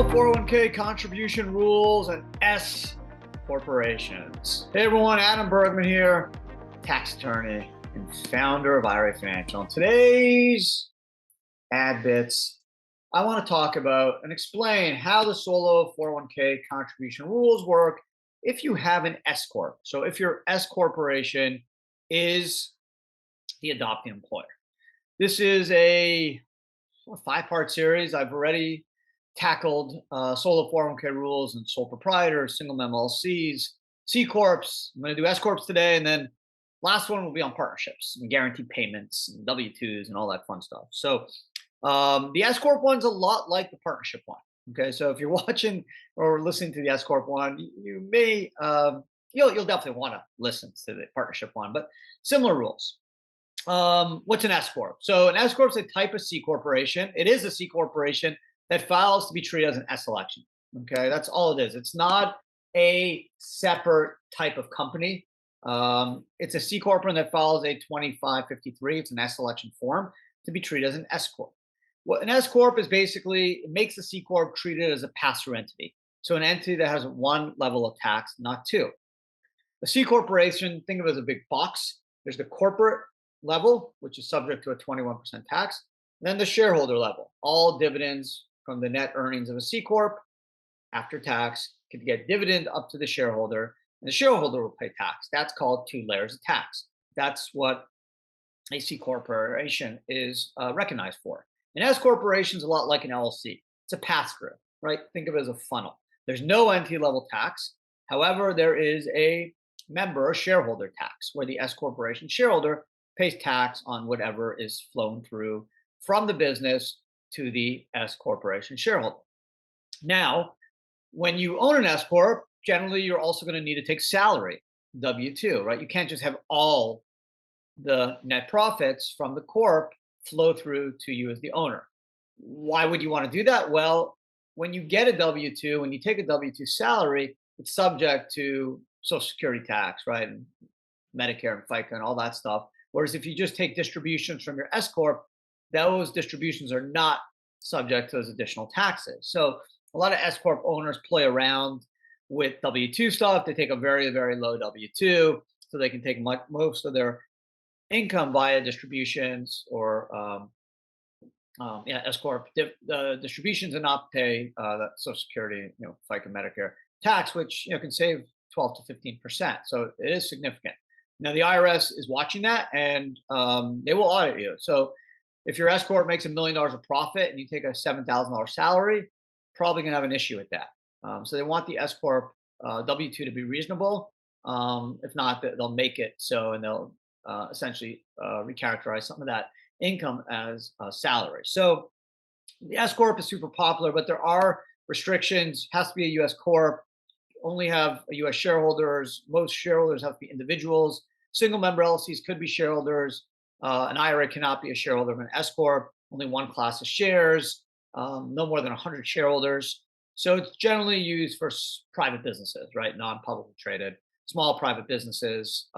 401k contribution rules and S corporations. Hey everyone, Adam Bergman here, tax attorney and founder of IRA Financial. In today's AdBits, I want to talk about and explain how the solo 401k contribution rules work if you have an S corp. So if your S corporation is the adopting employer. This is a 5-part series. I've already tackled solo 401k rules and sole proprietors, single LLCs, C corps. I'm going to do S corps today, and then last one will be on partnerships and guaranteed payments and W-2s and all that fun stuff. So the S corp one's a lot like the partnership one. Okay, so if you're watching or listening to the S corp one, you may you'll definitely want to listen to the partnership one, but similar rules. What's an S corp? So an S corp is a type of C corporation. It is a C corporation that files to be treated as an S election. Okay, that's all it is. It's not a separate type of company. It's a C corporation that files a 2553. It's an S election form to be treated as an S corp. What an S corp is basically, it makes the C corp treated as a pass-through entity. So an entity that has one level of tax, not two. A C corporation, think of it as a big box. There's the corporate level, which is subject to a 21% tax. And then the shareholder level, all dividends from the net earnings of a C corp after tax can get dividend up to the shareholder, and the shareholder will pay tax. That's called 2 layers of tax. That's what a C corporation is recognized for. An S corporation is a lot like an LLC. It's a pass-through, right? Think of it as a funnel. There's no entity level tax. However, there is a member shareholder tax where the S corporation shareholder pays tax on whatever is flown through from the business to the S corporation shareholder. Now, when you own an S corp, generally you're also going to need to take salary, W-2, right? You can't just have all the net profits from the corp flow through to you as the owner. Why would you want to do that? Well, when you get a W-2, when you take a W-2 salary, it's subject to Social Security tax, right? And Medicare and FICA and all that stuff. Whereas if you just take distributions from your S corp, those distributions are not subject to those additional taxes. So a lot of S corp owners play around with W-2 stuff. They take a very, very low W-2 so they can take most of their income via distributions or S corp distributions and not pay that Social Security, FICA, Medicare tax, which can save 12 to 15%. So it is significant. Now the IRS is watching that, and they will audit you. So if your S corp makes $1 million of profit and you take a $7,000 salary, probably gonna have an issue with that. So they want the S corp W-2 to be reasonable. If not, they'll make it so, and they'll essentially recharacterize some of that income as salary. So the S corp is super popular, but there are restrictions. Has to be a U.S. corp. Only have U.S. shareholders. Most shareholders have to be individuals. Single member LLCs could be shareholders. An IRA cannot be a shareholder of an S corp. Only one class of shares. No more than 100 shareholders. So it's generally used for private businesses, right? Non-publicly traded, small private businesses.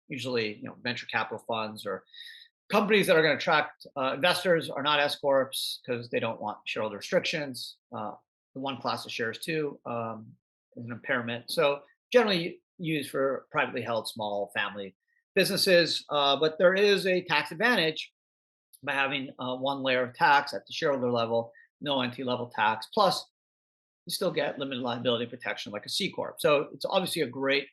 Usually, venture capital funds or companies that are going to attract investors are not S corps because they don't want shareholder restrictions. The one class of shares too is an impairment. So generally used for privately held small family businesses, but there is a tax advantage by having one layer of tax at the shareholder level, no entity level tax, plus you still get limited liability protection like a C corp. So it's obviously a great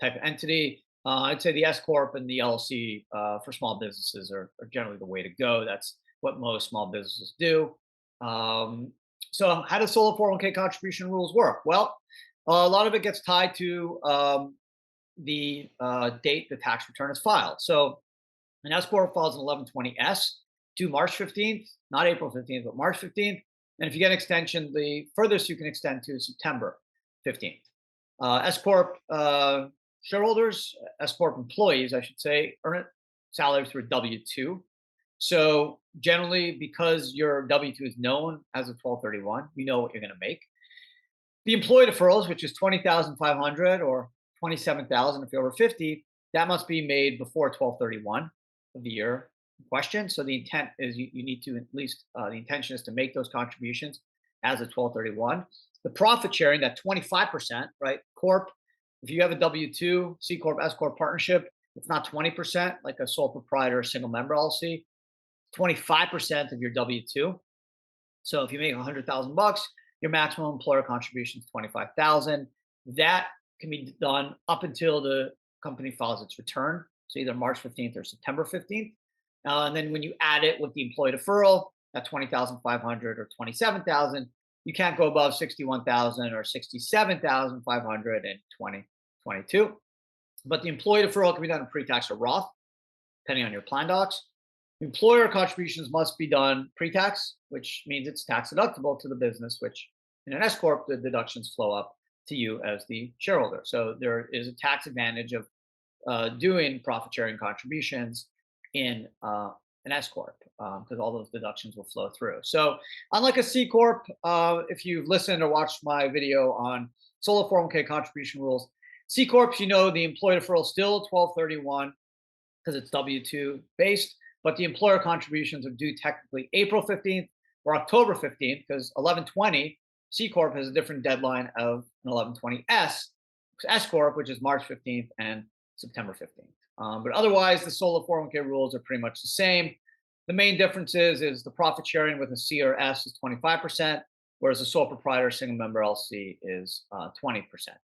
type of entity. I'd say the S corp and the LLC for small businesses are generally the way to go. That's what most small businesses do. So how does solo 401k contribution rules work? Well, a lot of it gets tied to the date the tax return is filed. So an S corp files an 1120S to March 15th, not April 15th, but March 15th. And if you get an extension, the furthest you can extend to September 15th. S corp shareholders, S corp employees, I should say, earn salary through W-2. So generally, because your W-2 is known as of 12/31, you know what you're going to make. The employee deferrals, which is 20,500 or 27,000 if you're over 50, that must be made before 12/31 of the year in question. So the intent is you need to at least the intention is to make those contributions as of 12/31. The profit sharing, that 25%, right? Corp, if you have a W-2, C Corp, S Corp partnership, it's not 20% like a sole proprietor or single member LLC, 25% of your W-2. So if you make $100,000, your maximum employer contribution is 25,000. That can be done up until the company files its return, so either March 15th or September 15th. And then when you add it with the employee deferral, at 20,500 or 27,000, you can't go above 61,000 or 67,500 in 2022. But the employee deferral can be done in pre-tax or Roth, depending on your plan docs. Employer contributions must be done pre-tax, which means it's tax deductible to the business, which in an S Corp, the deductions flow up to you as the shareholder. So there is a tax advantage of doing profit sharing contributions in an S Corp because all those deductions will flow through. So unlike a C Corp, if you've listened or watched my video on solo 401k contribution rules, C Corps, the employee deferral is still 12/31 because it's W-2 based, but the employer contributions are due technically April 15th or October 15th because 11/20 C Corp has a different deadline of an 11/20 S Corp, which is March 15th and September 15th. But otherwise, the solo 401k rules are pretty much the same. The main difference is the profit sharing with a C or S is 25%, whereas a sole proprietor single member LLC is 20%.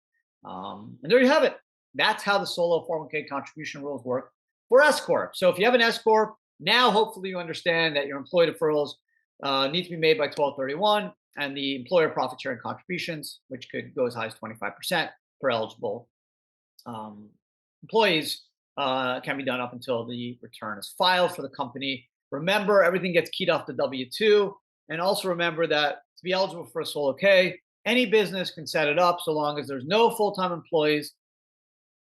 And there you have it. That's how the solo 401k contribution rules work for S Corp. So if you have an S Corp, now hopefully you understand that your employee deferrals need to be made by 12/31, and the employer profit sharing contributions, which could go as high as 25% for eligible employees, can be done up until the return is filed for the company. Remember, everything gets keyed off the W-2. And also remember that to be eligible for a solo K, any business can set it up so long as there's no full-time employees,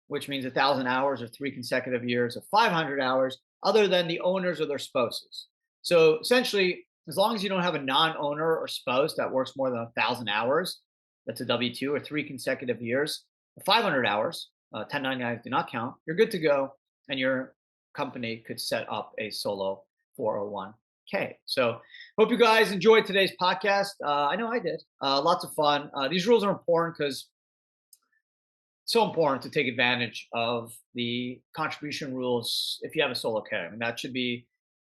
which means 1,000 hours or 3 consecutive years of 500 hours, other than the owners or their spouses. So essentially, as long as you don't have a non-owner or spouse that works more than 1,000 hours, that's a W-2 or 3 consecutive years, 500 hours, 1099s do not count, you're good to go, and your company could set up a solo 401k. So hope you guys enjoyed today's podcast. I know I did. Lots of fun. These rules are important because it's so important to take advantage of the contribution rules if you have a solo K. I mean, that should be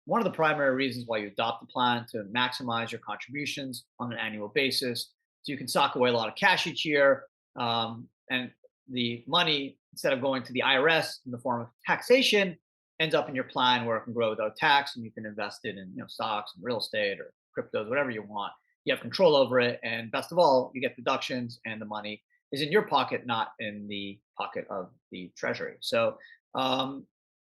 one of the primary reasons why you adopt the plan, to maximize your contributions on an annual basis. So you can sock away a lot of cash each year. And the money, instead of going to the IRS in the form of taxation, ends up in your plan where it can grow without tax, and you can invest it in stocks and real estate or cryptos, whatever you want. You have control over it, and best of all, you get deductions, and the money is in your pocket, not in the pocket of the treasury. So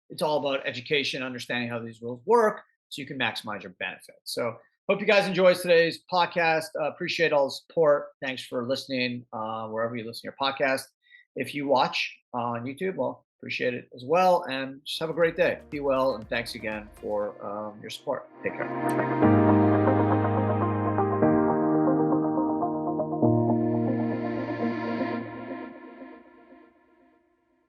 it's all about education, understanding how these rules work, so you can maximize your benefits. So hope you guys enjoyed today's podcast. Appreciate all the support. Thanks for listening wherever you listen to your podcast. If you watch on YouTube, well, appreciate it as well. And just have a great day. Be well, and thanks again for your support. Take care.